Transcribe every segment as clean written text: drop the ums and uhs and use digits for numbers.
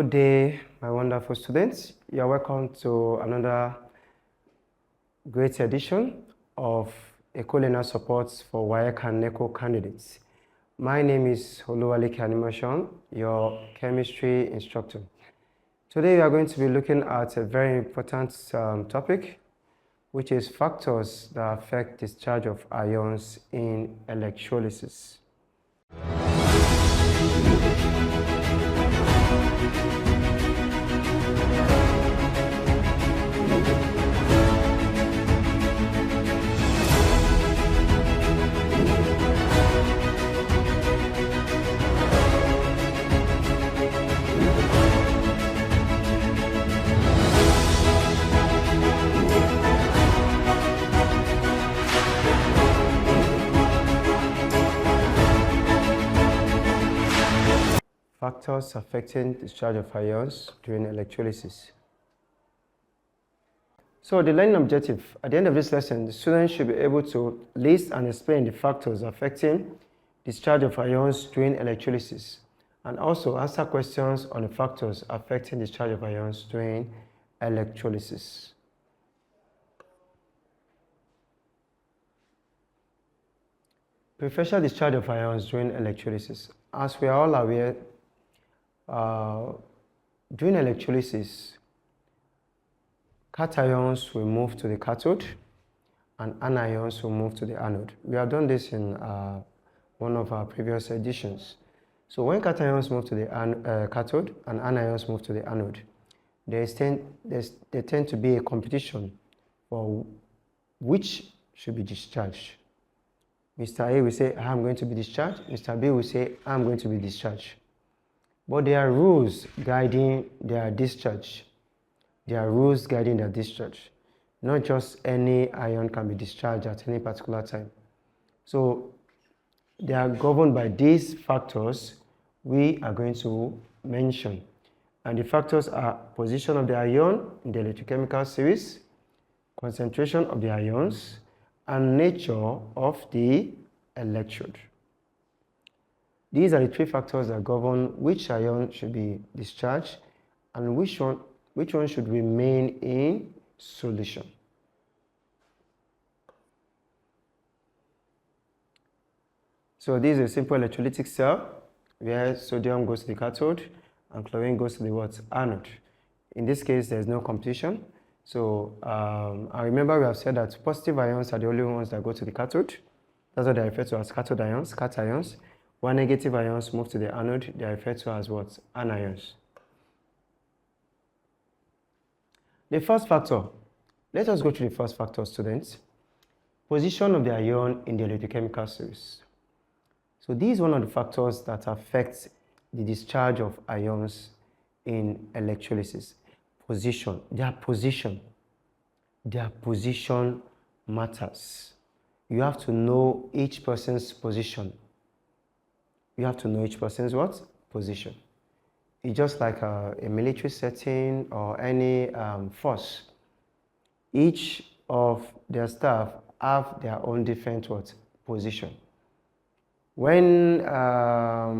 Good day, my wonderful students. You are welcome to another great edition of Eko Learners Support for WAEC and NECO candidates. My name is Oluwaleke Animation, your chemistry instructor. Today we are going to be looking at a very important topic, which is factors that affect discharge of ions in electrolysis. Factors affecting discharge of ions during electrolysis. So the learning objective, at the end of this lesson, the students should be able to list and explain the factors affecting discharge of ions during electrolysis, and also answer questions on the factors affecting discharge of ions during electrolysis. Preferential discharge of ions during electrolysis. As we are all aware, during electrolysis, cations will move to the cathode and anions will move to the anode. We have done this in one of our previous editions. So when cations move to the cathode and anions move to the anode, there tend to be a competition for which should be discharged. Mr. A will say, I'm going to be discharged. Mr. B will say, I'm going to be discharged. But there are rules guiding their discharge. There are rules guiding their discharge. Not just any ion can be discharged at any particular time. So they are governed by these factors we are going to mention. And the factors are position of the ion in the electrochemical series, concentration of the ions, and nature of the electrode. These are the three factors that govern which ion should be discharged and which one should remain in solution. So this is a simple electrolytic cell where sodium goes to the cathode and chlorine goes to the what? Anode. In this case, there's no competition. So I remember we have said that positive ions are the only ones that go to the cathode. That's what they refer to as cathode ions, cations. When negative ions move to the anode, they are referred to as what? Anions. The first factor. Let us go through the first factor, students. Position of the ion in the electrochemical series. So this is one of the factors that affects the discharge of ions in electrolysis. Position. Their position matters. You have to know each person's position. You have to know each person's what? Position. It's just like a military setting or any force. Each of their staff have their own different what? Position. When a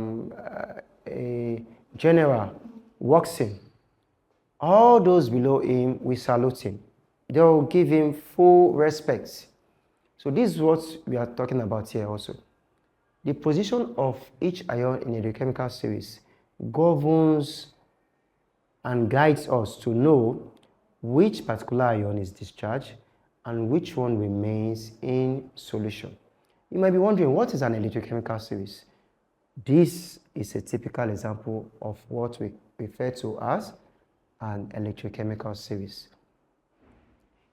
general walks in, all those below him will salute him. They will give him full respect. So this is what we are talking about here also. The position of each ion in the chemical series governs and guides us to know which particular ion is discharged and which one remains in solution. You might be wondering, what is an electrochemical series? This is a typical example of what we refer to as an electrochemical series.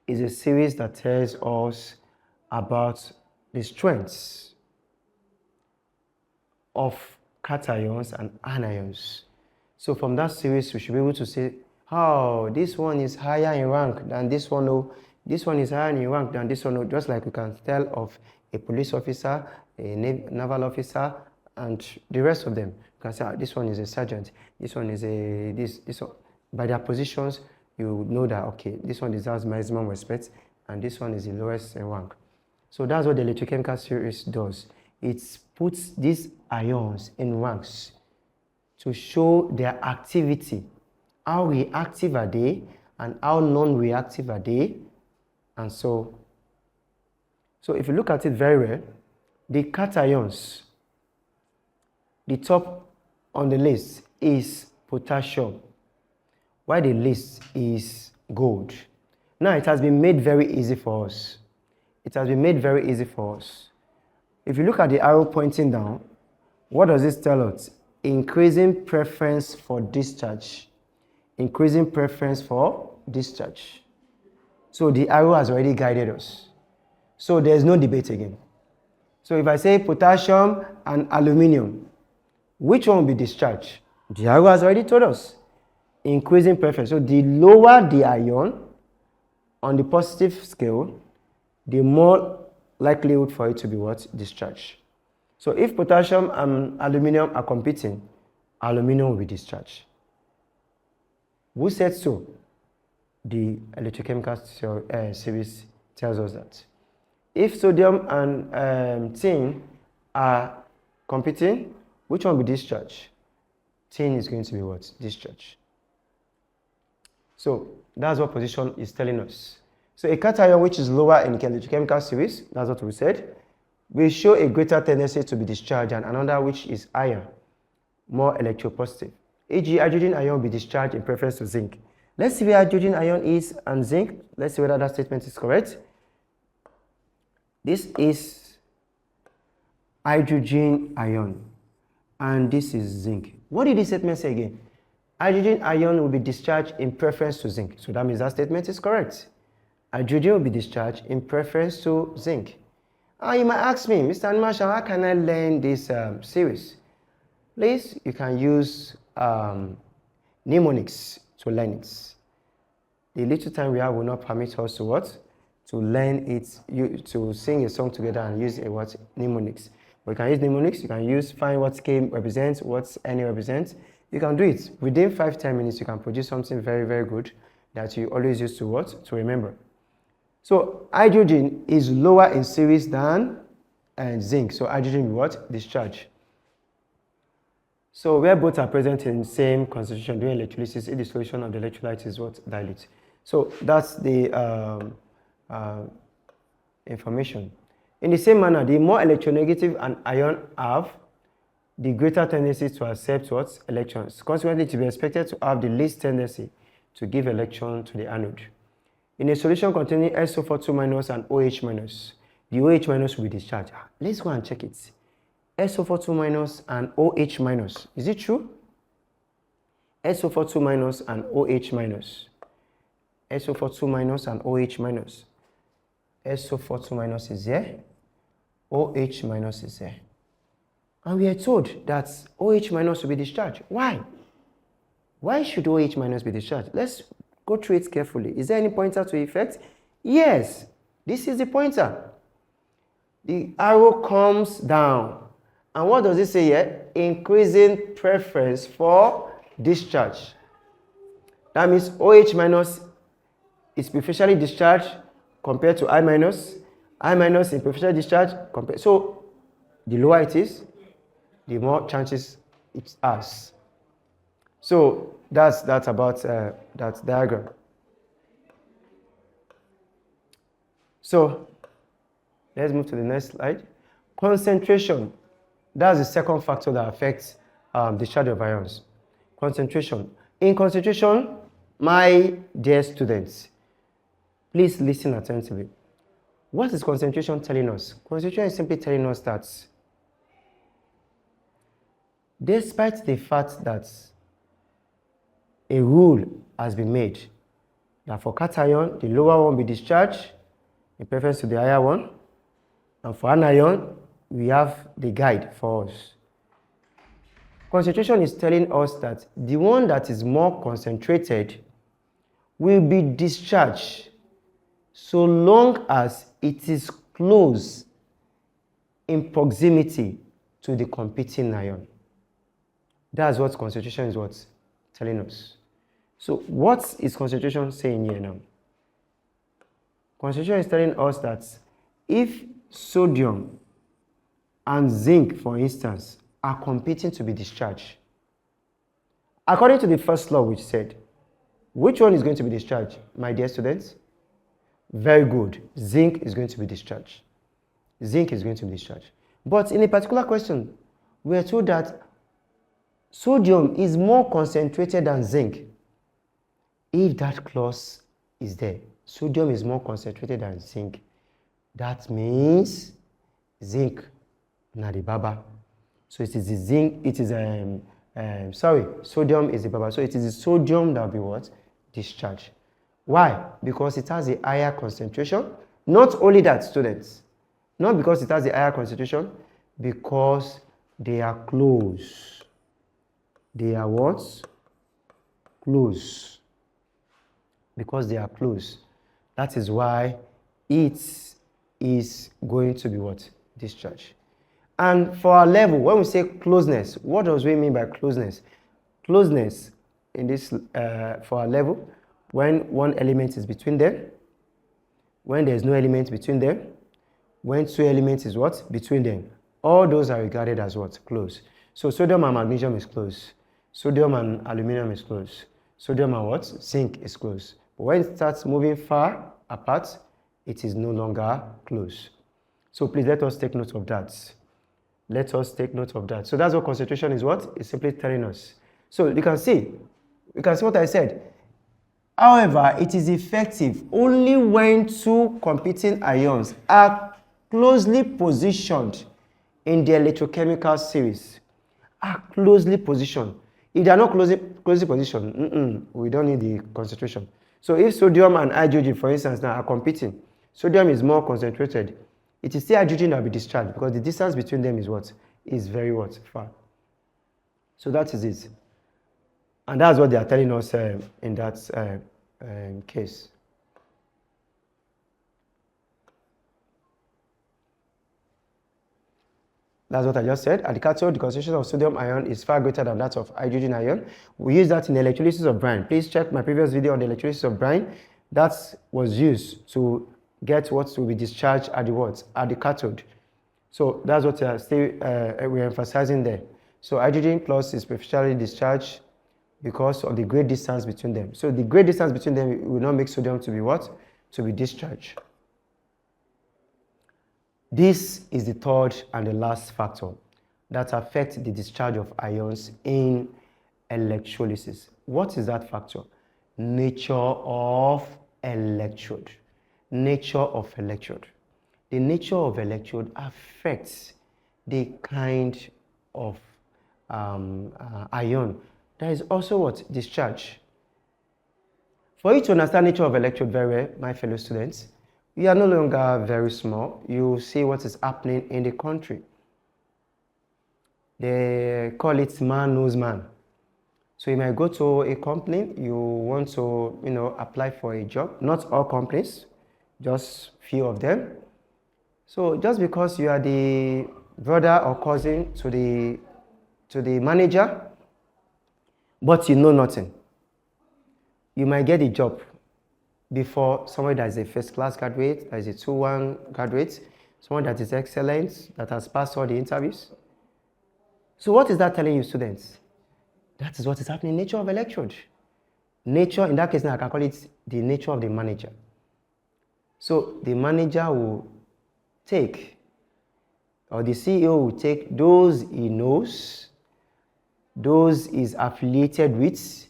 It's a series that tells us about the strengths of cations and anions. So from that series, we should be able to say, oh, this one is higher in rank than this one, oh, this one is higher in rank than this one, oh, just like we can tell of a police officer, a naval officer, and the rest of them. You can say, oh, this one is a sergeant, this one is a this one. By their positions, you know that, okay, this one deserves maximum respect, and this one is the lowest in rank. So that's what the electrochemical series does. It puts these ions in ranks to show their activity how reactive are they, and how non-reactive are they, and so if you look at it very well, the cations, the top on the list is potassium, while the list is gold. Now it has been made very easy for us. It has been made very easy for us. If you look at the arrow pointing down, what does this tell us? Increasing preference for discharge. Increasing preference for discharge. So the arrow has already guided us. So there's no debate again. So if I say potassium and aluminium, which one will be discharged? The arrow has already told us. Increasing preference. So the lower the ion on the positive scale, the more likelihood for it to be what? Discharged. So if potassium and aluminium are competing, aluminium will be discharged. Who said so? The electrochemical series tells us that. If sodium and tin are competing, which one will be discharged? Tin is going to be what? Discharged. So that's what position is telling us. So a cation which is lower in the electrochemical series, that's what we said, will show a greater tendency to be discharged, and another which is higher, more electropositive. E.g., hydrogen ion will be discharged in preference to zinc. Let's see where hydrogen ion is and zinc. Let's see whether that statement is correct. This is hydrogen ion, and this is zinc. What did this statement say again? Hydrogen ion will be discharged in preference to zinc. So that means that statement is correct. Hydrogen will be discharged in preference to zinc. You might ask me, Mr. Marshall, how can I learn this series? Please, you can use mnemonics to learn it. The little time we have will not permit us to what? To learn it, to sing a song together and use a what? Mnemonics. But you can use mnemonics, you can use find what K represents, what NE represents. You can do it. Within 5-10 minutes, you can produce something very, very good that you always use to what? To remember. So hydrogen is lower in series than zinc. So hydrogen will what? Discharge. So where both are present in the same concentration during electrolysis, if the solution of the electrolyte is what? Dilute. So that's the information. In the same manner, the more electronegative an ion have, the greater tendency to accept what? Electrons. Consequently, to be expected to have the least tendency to give electron to the anode. In a solution containing SO42- and OH-, the OH- will be discharged. Let's go and check it. SO42- and OH-. Is it true? SO42- and OH-. SO42- and OH-. SO42- is there. OH- is there. And we are told that OH- will be discharged. Why? Why should OH- be discharged? Let's go through it carefully. Is there any pointer to effect? Yes, this is the pointer. The arrow comes down. And what does it say here? Increasing preference for discharge. That means OH- is preferentially discharged compared to I-. I- is preferentially discharged compared. So the lower it is, the more chances it has. So that's about that diagram. So let's move to the next slide. Concentration. That's the second factor that affects discharge of ions. Concentration. In concentration, my dear students, please listen attentively. What is concentration telling us? Concentration is simply telling us that despite the fact that a rule has been made that for cation, the lower one will be discharged in preference to the higher one, and for anion, we have the guide for us. Concentration is telling us that the one that is more concentrated will be discharged so long as it is close in proximity to the competing ion. That's what concentration is what's telling us. So what is concentration saying here now? Concentration is telling us that if sodium and zinc, for instance, are competing to be discharged, according to the first law which said Which one is going to be discharged, my dear students? Very good. Zinc is going to be discharged. Zinc is going to be discharged. But in a particular question, we are told that sodium is more concentrated than zinc. If that clause is there, sodium is more concentrated than zinc, that means zinc na the baba. So it is the zinc, it is sodium is the baba. So it is the sodium that will be what? Discharged. Why? Because it has a higher concentration. Not only that, students, not because it has a higher concentration, because they are close. They are what? Close. Because they are close. That is why it is going to be what? Discharged. And for our level, when we say closeness, what does we mean by closeness? Closeness in this, for our level, when one element is between them, when there is no element between them, when two elements is what? Between them. All those are regarded as what? Close. So sodium and magnesium is close. Sodium and aluminum is close. Sodium and what? Zinc is close. But when it starts moving far apart, it is no longer close. So please let us take note of that. Let us take note of that. So that's what concentration is what? It's simply telling us. So you can see what I said. However, it is effective only when two competing ions are closely positioned in the electrochemical series. Are closely positioned. If they are not closely positioned, we don't need the concentration. So if sodium and hydrogen, for instance, now are competing, sodium is more concentrated, it is still hydrogen that will be discharged because the distance between them is what? Is very what? Far. So that is it. And that's what they are telling us in that case. That's what I just said. At the cathode, the concentration of sodium ion is far greater than that of hydrogen ion. We use that in the electrolysis of brine. Please check my previous video on the electrolysis of brine. That was used to get what will be discharged at the what? At the cathode. So that's what we're emphasizing there. So hydrogen plus is preferentially discharged because of the great distance between them. So the great distance between them will not make sodium to be what? To be discharged. This is the third and the last factor that affects the discharge of ions in electrolysis. What is that factor? Nature of electrode. Nature of electrode. The nature of electrode affects the kind of ion that is also what? Discharge. For you to understand nature of electrode very well, my fellow students, you are no longer very small. You see what is happening in the country. They call it man knows man. So you might go to a company, you want to, apply for a job. Not all companies, just few of them. So just because you are the brother or cousin to the manager, but you know nothing, you might get a job before somebody that is a first class graduate, that is a 2-1 graduate, someone that is excellent, that has passed all the interviews. So what is that telling you, students? That is what is happening in nature of electrode. Nature, in that case now I can call it the nature of the manager. So the manager will take, or the CEO will take those he knows, those he's affiliated with.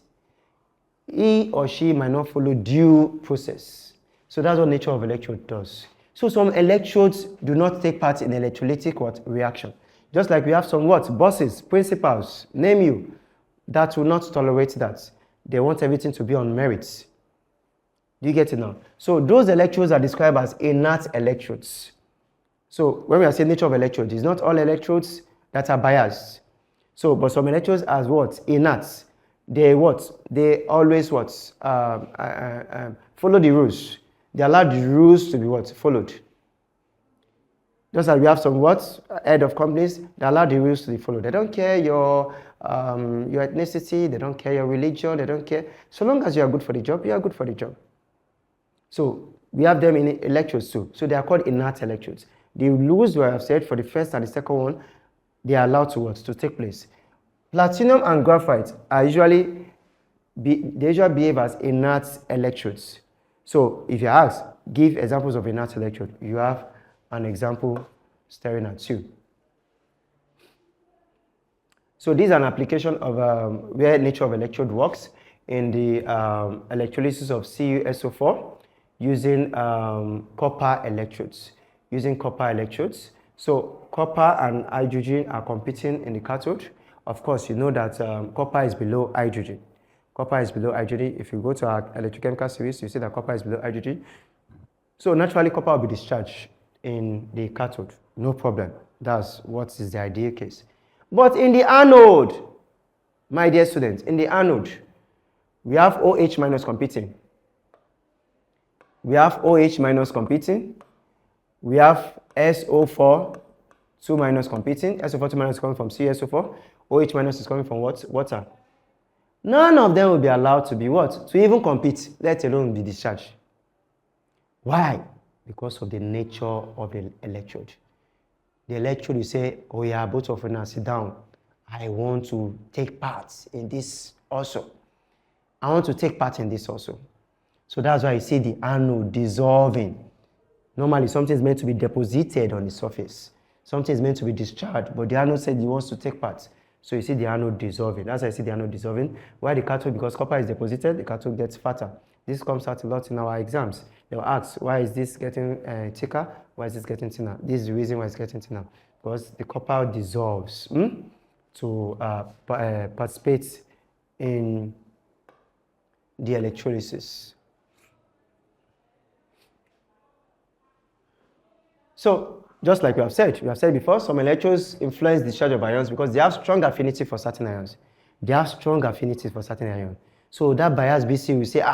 He or she might not follow due process. So that's what nature of electrode does. So some electrodes do not take part in electrolytic reaction. Just like we have some bosses, principals, name you, that will not tolerate that. They want everything to be on merit. Do you get it now? So those electrodes are described as inert electrodes. So when we are saying nature of electrodes, it's not all electrodes that are biased. So, but some electrodes as what? Inert. They They always follow the rules. They allow the rules to be followed. Just like we have some head of companies, they allow the rules to be followed. They don't care your ethnicity, they don't care your religion, they don't care. So long as you are good for the job, you are good for the job. So we have them in electrodes too. So they are called inert electrodes. The rules we have said for the first and the second one, they are allowed to take place. Platinum and graphite are usually they usually behave as inert electrodes. So if you ask, give examples of inert electrode, you have an example staring at you. So this is an application of where nature of electrode works in the electrolysis of CuSO4 using copper electrodes. So copper and hydrogen are competing in the cathode. Of course, you know that copper is below hydrogen. If you go to our electrochemical series, you see that copper is below hydrogen. So naturally, copper will be discharged in the cathode. No problem. That's what is the ideal case. But in the anode, my dear students, in the anode, we have OH minus competing. We have SO4 2 minus competing. SO4 2 minus is coming from CSO4. OH minus is coming from what? Water. None of them will be allowed to be what? To even compete, let alone be discharged. Why? Because of the nature of the electrode. The electrode, you say, oh yeah, both of you now sit down. I want to take part in this also. So that's why you see the anode dissolving. Normally, something is meant to be deposited on the surface. Something is meant to be discharged, but the anode said he wants to take part. So you see the anode dissolving. That's why I see the anode dissolving. Why the cathode? Because copper is deposited, the cathode gets fatter. This comes out a lot in our exams. They'll ask, why is this getting thicker? Why is this getting thinner? This is the reason why it's getting thinner. Because the copper dissolves to participate in the electrolysis. So, just like we have said before, some electrodes influence the discharge of ions because they have strong affinity for certain ions. So that bias BC will say,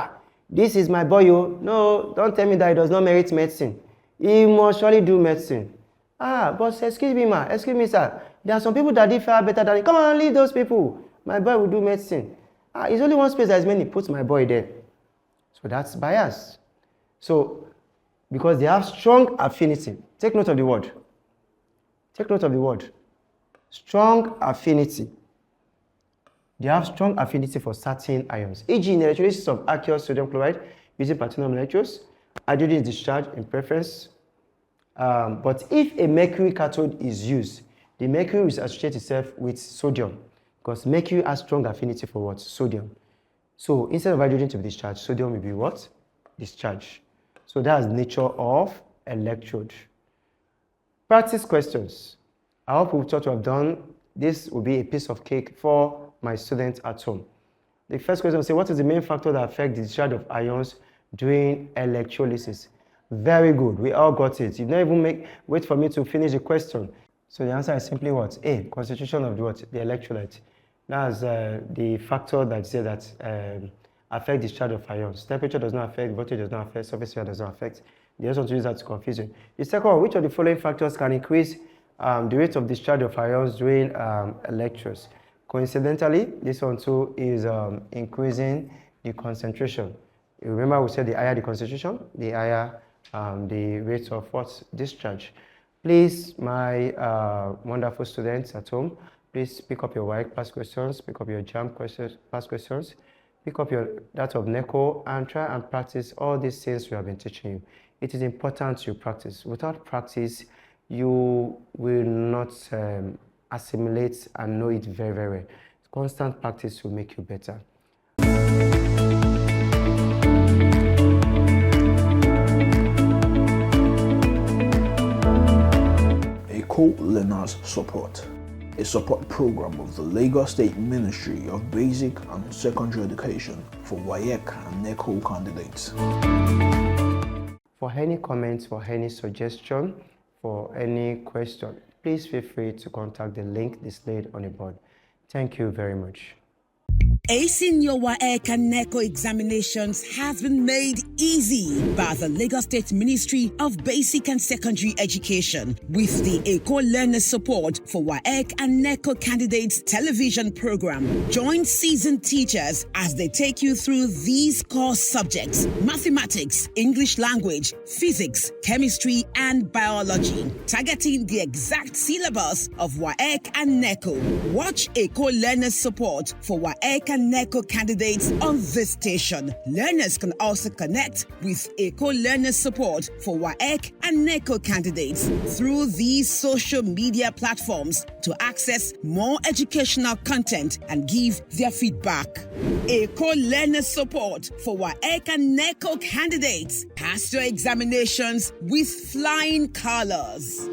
this is my boy, no, don't tell me that he does not merit medicine. He must surely do medicine. But excuse me, sir. There are some people that did far better than me. Come on, leave those people. My boy will do medicine. It's only one space that is many. Put my boy there. So that's bias. So, because they have strong affinity. Take note of the word. Strong affinity. They have strong affinity for certain ions. E.g. in the electrolysis of aqueous sodium chloride using platinum electrodes, hydrogen is discharged in preference. But if a mercury cathode is used, the mercury will associate itself with sodium because mercury has strong affinity for what? Sodium. So instead of hydrogen to be discharged, sodium will be what? Discharged. So that's the nature of electrode. Practice questions. I hope we thought to have done. This will be a piece of cake for my students at home. The first question will say, what is the main factor that affects the discharge of ions during electrolysis? Very good. We all got it. You don't even wait for me to finish the question. So the answer is simply what? A, concentration of the what? The electrolyte. That's the factor that says that affect discharge of ions. Temperature does not affect, voltage does not affect, surface area does not affect. They also use that to confuse you. The second one, which of the following factors can increase the rate of discharge of ions during electrodes? Coincidentally, this one too is increasing the concentration. You remember we said the higher the concentration, the higher the rate of what? Discharge. Please, my wonderful students at home, please pick up your WAEC past questions, pick up your JAM past questions, pick up that of NECO and try and practice all these things we have been teaching you. It is important you practice. Without practice, you will not assimilate and know it very, very well. Constant practice will make you better. Eko Learners Support, a support program of the Lagos State Ministry of Basic and Secondary Education for WAEC and NECO candidates. For any comments, for any suggestion, for any question, please feel free to contact the link displayed on the board. Thank you very much. Acing your WAEC and NECO examinations has been made easy by the Lagos State Ministry of Basic and Secondary Education with the Eko Learners Support for WAEC and NECO candidates television program. Join seasoned teachers as they take you through these core subjects: mathematics, English language, physics, chemistry, and biology, targeting the exact syllabus of WAEC and NECO. Watch Eko Learners Support for WAEC and and NECO candidates on this station. Learners can also connect with Eko Learners Support for WAEC and NECO candidates through these social media platforms to access more educational content and give their feedback. Eko Learners Support for WAEC and NECO candidates. Pass your examinations with flying colors.